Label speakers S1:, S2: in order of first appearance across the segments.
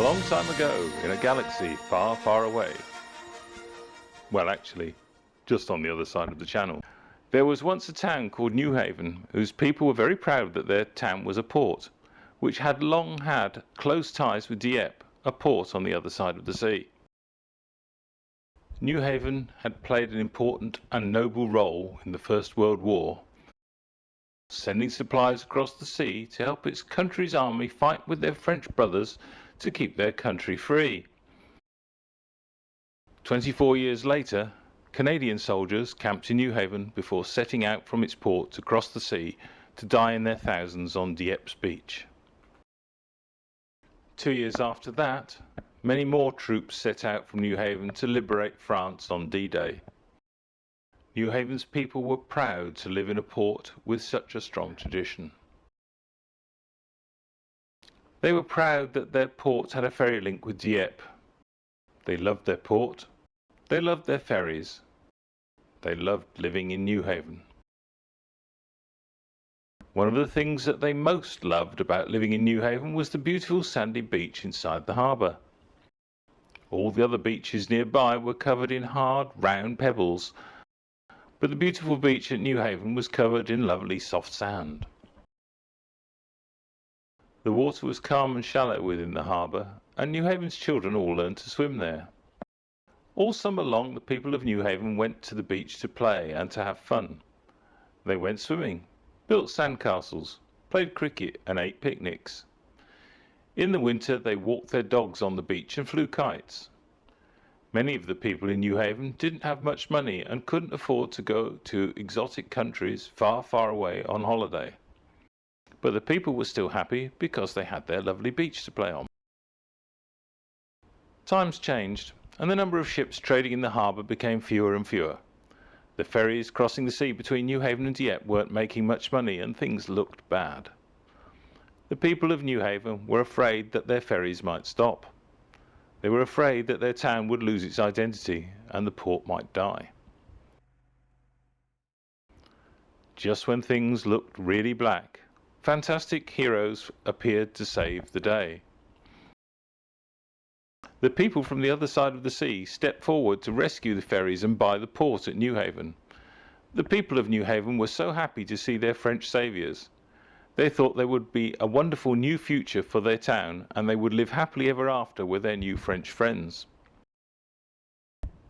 S1: long time ago, in a galaxy far, far away, well actually, just on the other side of the channel, there was once a town called Newhaven, whose people were very proud that their town was a port, which had long had close ties with Dieppe, a port on the other side of the sea. Newhaven had played an important and noble role in the First World War, sending supplies across the sea to help its country's army fight with their French brothers to keep their country free. 24 years later, Canadian soldiers camped in Newhaven before setting out from its port to cross the sea to die in their thousands on Dieppe's beach. 2 years after that, many more troops set out from Newhaven to liberate France on D-Day. Newhaven's people were proud to live in a port with such a strong tradition. They were proud that their port had a ferry link with Dieppe. They loved their port, they loved their ferries, they loved living in Newhaven. One of the things that they most loved about living in Newhaven was the beautiful sandy beach inside the harbour. All the other beaches nearby were covered in hard, round pebbles, but the beautiful beach at Newhaven was covered in lovely soft sand. The water was calm and shallow within the harbour, and Newhaven's children all learned to swim there. All summer long the people of Newhaven went to the beach to play and to have fun. They went swimming, built sandcastles, played cricket and ate picnics. In the winter they walked their dogs on the beach and flew kites. Many of the people in Newhaven didn't have much money and couldn't afford to go to exotic countries far, far away on holiday. But the people were still happy because they had their lovely beach to play on. Times changed, and the number of ships trading in the harbour became fewer and fewer. The ferries crossing the sea between Newhaven and Dieppe weren't making much money, and things looked bad. The people of Newhaven were afraid that their ferries might stop. They were afraid that their town would lose its identity and the port might die. Just when things looked really black, fantastic heroes appeared to save the day. The people from the other side of the sea stepped forward to rescue the ferries and buy the port at Newhaven. The people of Newhaven were so happy to see their French saviours. They thought there would be a wonderful new future for their town, and they would live happily ever after with their new French friends.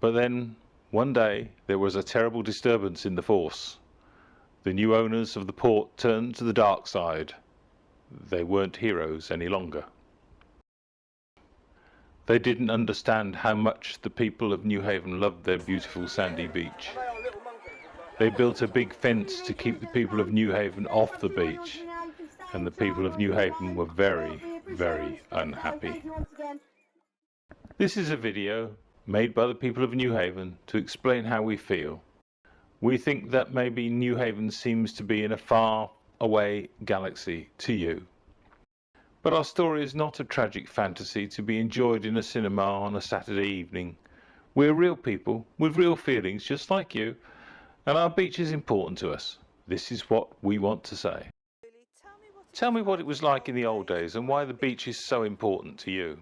S1: But then, one day, there was a terrible disturbance in the force. The new owners of the port turned to the dark side. They weren't heroes any longer. They didn't understand how much the people of Newhaven loved their beautiful sandy beach. They built a big fence to keep the people of Newhaven off the beach, and the people of Newhaven were very, very unhappy. This is a video made by the people of Newhaven to explain how we feel. We think that maybe Newhaven seems to be in a far away galaxy to you. But our story is not a tragic fantasy to be enjoyed in a cinema on a Saturday evening. We're real people with real feelings just like you, and our beach is important to us. This is what we want to say. Tell me what it was like in the old days and why the beach is so important to you.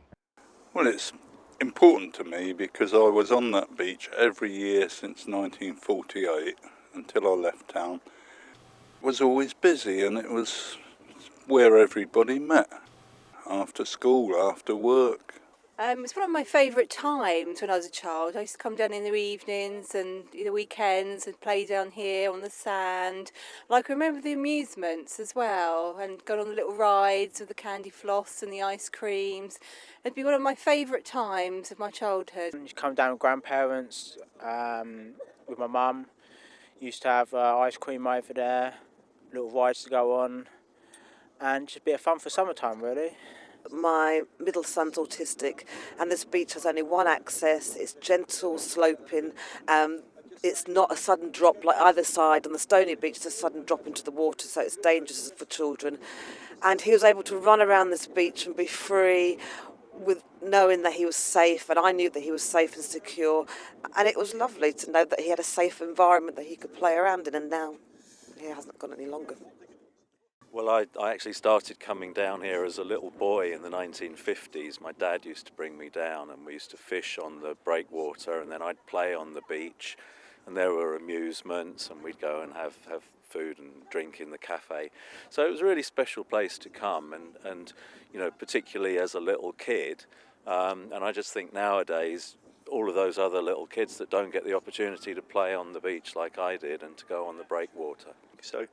S2: Well, it's important to me because I was on that beach every year since 1948 until I left town. It was always busy, and it was where everybody met after school, after work.
S3: It's one of my favourite times when I was a child. I used to come down in the evenings and the weekends and play down here on the sand. I can remember the amusements as well, and go on the little rides with the candy floss and the ice creams. It'd be one of my favourite times of my childhood.
S4: You come down with grandparents, with my mum. Used to have ice cream over there, little rides to go on, and just a bit of fun for summertime, really.
S5: My middle son's autistic, and this beach has only one access. It's gentle, sloping. It's not a sudden drop like either side. On the stony beach, it's a sudden drop into the water, so it's dangerous for children. And he was able to run around this beach and be free, with knowing that he was safe, and I knew that he was safe and secure. And it was lovely to know that he had a safe environment that he could play around in, and now he hasn't gone any longer.
S6: Well, I actually started coming down here as a little boy in the 1950s. My dad used to bring me down and we used to fish on the breakwater, and then I'd play on the beach, and there were amusements, and we'd go and have food and drink in the cafe. So it was a really special place to come, and you know, particularly as a little kid. And I just think nowadays, all of those other little kids that don't get the opportunity to play on the beach like I did and to go on the breakwater.
S7: So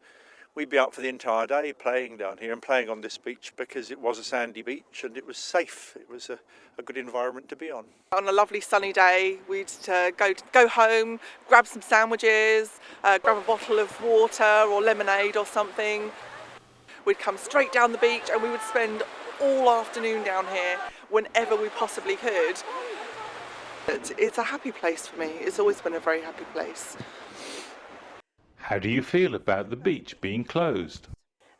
S7: we'd be out for the entire day playing down here and playing on this beach because it was a sandy beach and it was safe. It was a good environment to be on.
S8: On a lovely sunny day, we'd go home, grab some sandwiches, grab a bottle of water or lemonade or something. We'd come straight down the beach and we would spend all afternoon down here whenever we possibly could. It's a happy place for me. It's always been a very happy place.
S1: How do you feel about the beach being closed?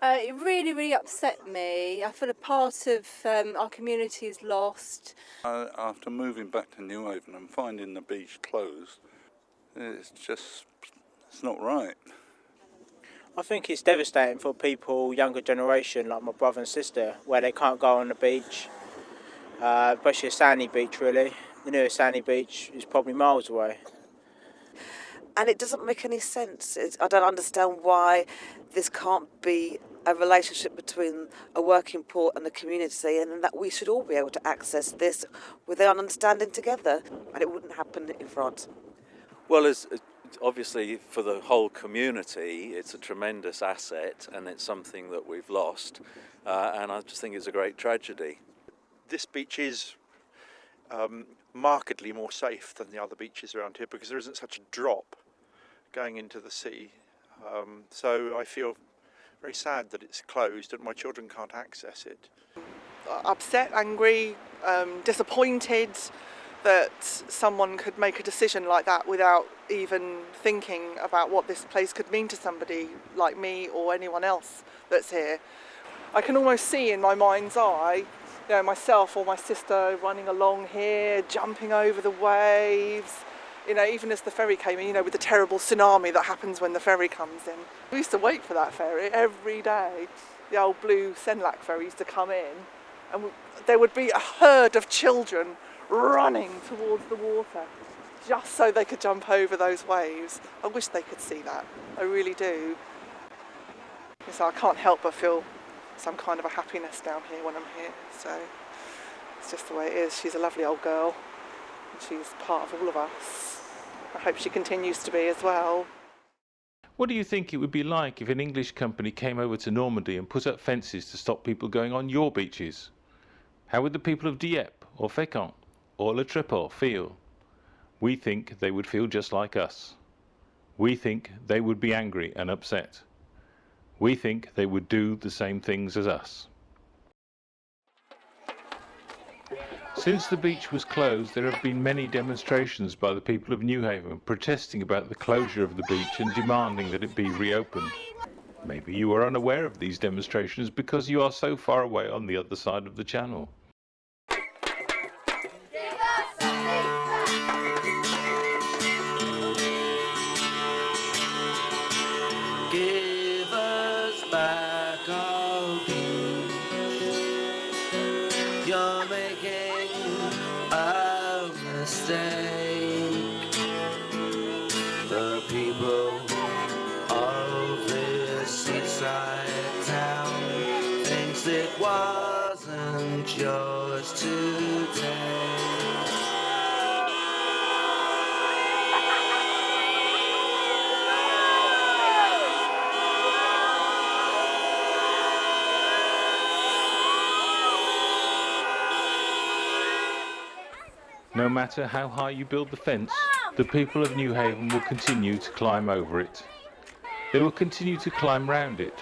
S3: It really upset me. I feel a part of our community is lost.
S2: After moving back to Newhaven and finding the beach closed, it's not right.
S4: I think it's devastating for people, younger generation, like my brother and sister, where they can't go on the beach, especially a sandy beach really. The nearest sandy beach is probably miles away.
S5: And it doesn't make any sense. I don't understand why this can't be a relationship between a working port and the community, and that we should all be able to access this with an understanding together, and it wouldn't happen in France.
S6: Well, as obviously for the whole community, it's a tremendous asset, and it's something that we've lost, and I just think it's a great tragedy.
S7: This beach is markedly more safe than the other beaches around here because there isn't such a drop going into the sea. So I feel very sad that it's closed and my children can't access it.
S8: Upset, angry, disappointed that someone could make a decision like that without even thinking about what this place could mean to somebody like me or anyone else that's here. I can almost see in my mind's eye, you know, myself or my sister running along here, jumping over the waves, you know, even as the ferry came in, you know, with the terrible tsunami that happens when the ferry comes in. We used to wait for that ferry every day. The old blue Senlac ferry used to come in, and there would be a herd of children running towards the water just so they could jump over those waves. I wish they could see that. I really do. So I can't help but feel some kind of a happiness down here when I'm here. So it's just the way it is. She's a lovely old girl, and she's part of all of us. I hope she continues to be as well.
S1: What do you think it would be like if an English company came over to Normandy and put up fences to stop people going on your beaches? How would the people of Dieppe or Fécamp or Le Tréport feel? We think they would feel just like us. We think they would be angry and upset. We think they would do the same things as us. Since the beach was closed, there have been many demonstrations by the people of Newhaven protesting about the closure of the beach and demanding that it be reopened. Maybe you are unaware of these demonstrations because you are so far away on the other side of the channel.
S9: Give us back our beach. You're making a mistake. The people of this seaside town thinks it wasn't yours to take.
S1: No matter how high you build the fence, the people of Newhaven will continue to climb over it. They will continue to climb round it.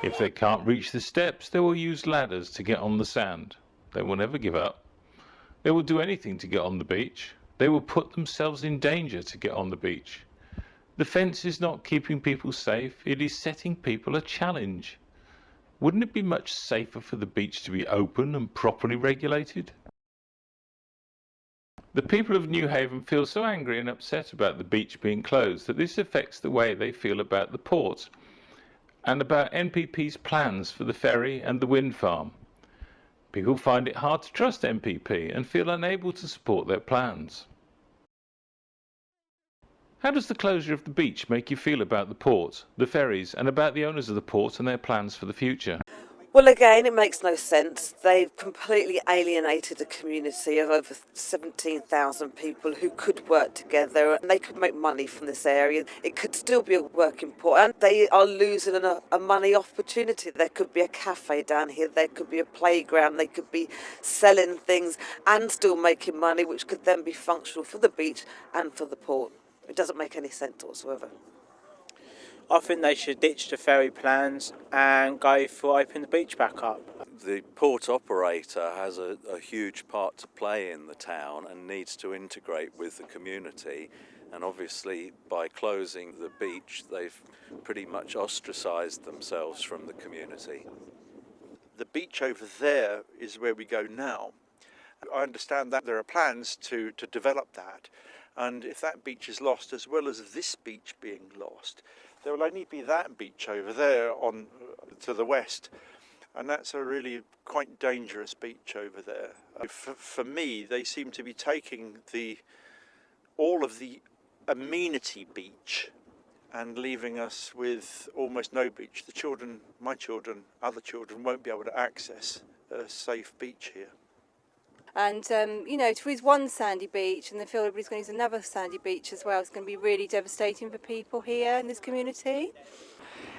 S1: If they can't reach the steps, they will use ladders to get on the sand. They will never give up. They will do anything to get on the beach. They will put themselves in danger to get on the beach. The fence is not keeping people safe, it is setting people a challenge. Wouldn't it be much safer for the beach to be open and properly regulated? The people of Newhaven feel so angry and upset about the beach being closed that this affects the way they feel about the port. and about NPP's plans for the ferry and the wind farm. People find it hard to trust NPP and feel unable to support their plans. How does the closure of the beach make you feel about the port, the ferries, and about the owners of the port and their plans for the future?
S5: Well, again, it makes no sense. They've completely alienated a community of over 17,000 people who could work together and they could make money from this area. It could still be a working port, and they are losing a money opportunity. There could be a cafe down here, there could be a playground, they could be selling things and still making money, which could then be functional for the beach and for the port. It doesn't make any sense whatsoever.
S4: I think they should ditch the ferry plans and go for opening the beach back up.
S6: The port operator has a huge part to play in the town and needs to integrate with the community. And obviously, by closing the beach, they've pretty much ostracised themselves from the community.
S7: The beach over there is where we go now. I understand that there are plans to develop that, and if that beach is lost, as well as this beach being lost, there will only be that beach over there on to the west, and that's a really quite dangerous beach over there. For me, they seem to be taking all of the amenity beach and leaving us with almost no beach. The children, my children, other children won't be able to access a safe beach here.
S3: And, to lose one sandy beach and then feel everybody's going to use another sandy beach as well, it's going to be really devastating for people here in this community.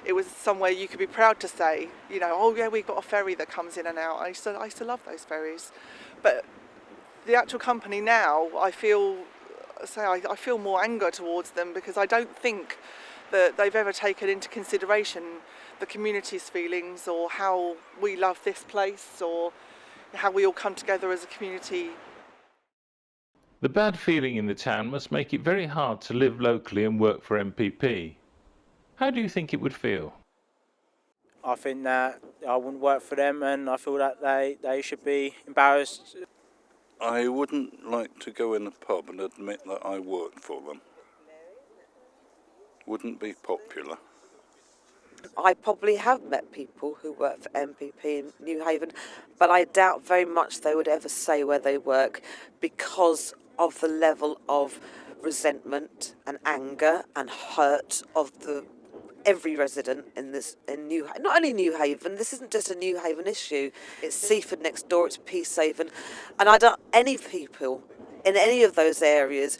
S8: It was somewhere you could be proud to say, oh yeah, we've got a ferry that comes in and out. I used to love those ferries. But the actual company now, I feel more anger towards them, because I don't think that they've ever taken into consideration the community's feelings or how we love this place or how we all come together as a community.
S1: The bad feeling in the town must make it very hard to live locally and work for MPP. How do you think it would feel?
S4: I think that I wouldn't work for them, and I feel that they should be embarrassed.
S2: I wouldn't like to go in a pub and admit that I worked for them. Wouldn't be popular.
S5: I probably have met people who work for MPP in Newhaven, but I doubt very much they would ever say where they work, because of the level of resentment and anger and hurt of every resident in Newhaven. Not only Newhaven, this isn't just a Newhaven issue. It's Seaford next door, it's Peacehaven, and I doubt any people in any of those areas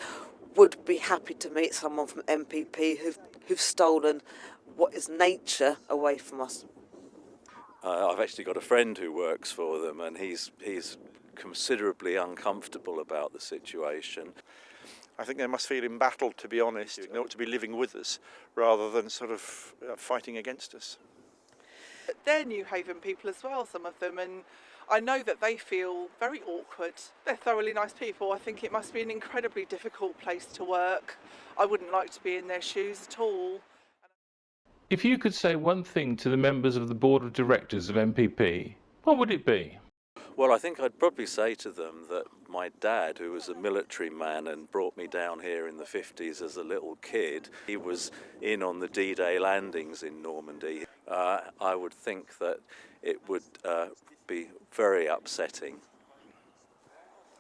S5: would be happy to meet someone from MPP who've stolen what is nature away from us.
S6: I've actually got a friend who works for them, and he's considerably uncomfortable about the situation.
S7: I think they must feel embattled, to be honest. They ought to be living with us rather than sort of fighting against us.
S8: They're Newhaven people as well, some of them, and I know that they feel very awkward. They're thoroughly nice people. I think it must be an incredibly difficult place to work. I wouldn't like to be in their shoes at all.
S1: If you could say one thing to the members of the board of directors of MPP, what would it be?
S6: Well, I think I'd probably say to them that my dad, who was a military man and brought me down here in the 50s as a little kid, he was in on the D-Day landings in Normandy. I would think that it would be very upsetting.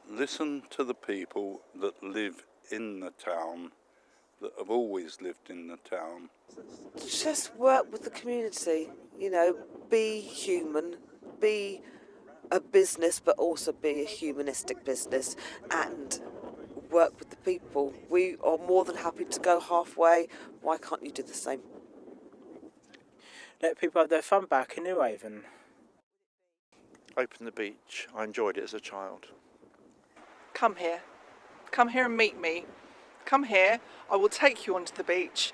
S2: Listen to the people that live in the town, that have always lived in the town.
S5: Just work with the community, be human, be a business, but also be a humanistic business, and work with the people. We are more than happy to go halfway. Why can't you do the same?
S4: Let people have their fun back in Newhaven.
S7: Open the beach. I enjoyed it as a child.
S8: Come here and meet me. Come here, I will take you onto the beach,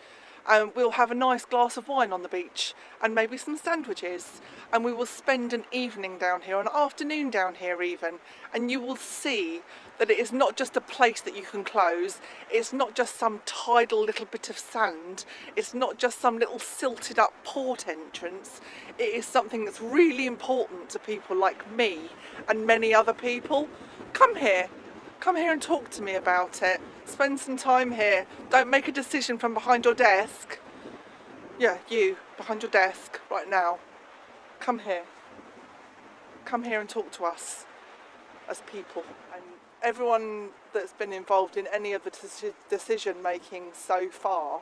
S8: and we'll have a nice glass of wine on the beach and maybe some sandwiches, and we will spend an evening down here, an afternoon down here even, and you will see that it is not just a place that you can close. It's not just some tidal little bit of sand. It's not just some little silted up port entrance. It is something that's really important to people like me and many other people. Come here and talk to me about it. Spend some time here. Don't make a decision from behind your desk. Yeah, you, behind your desk, right now. Come here. Come here and talk to us as people. And everyone that's been involved in any of the decision making so far,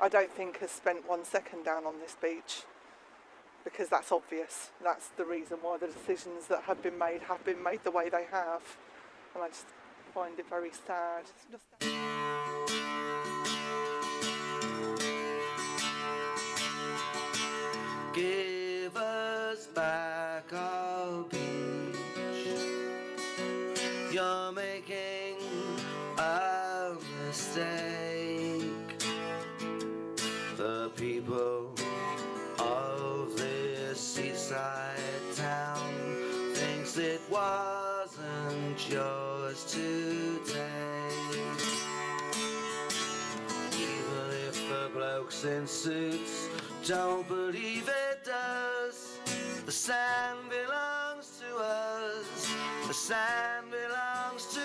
S8: I don't think has spent 1 second down on this beach, because that's obvious. That's the reason why the decisions that have been made the way they have. And I just find it very sad.
S9: Give us back our beach. You're making a mistake. The people of this seaside town thinks it wasn't yours to take. Even if the blokes in suits don't believe it does, the sand belongs to us. The sand belongs to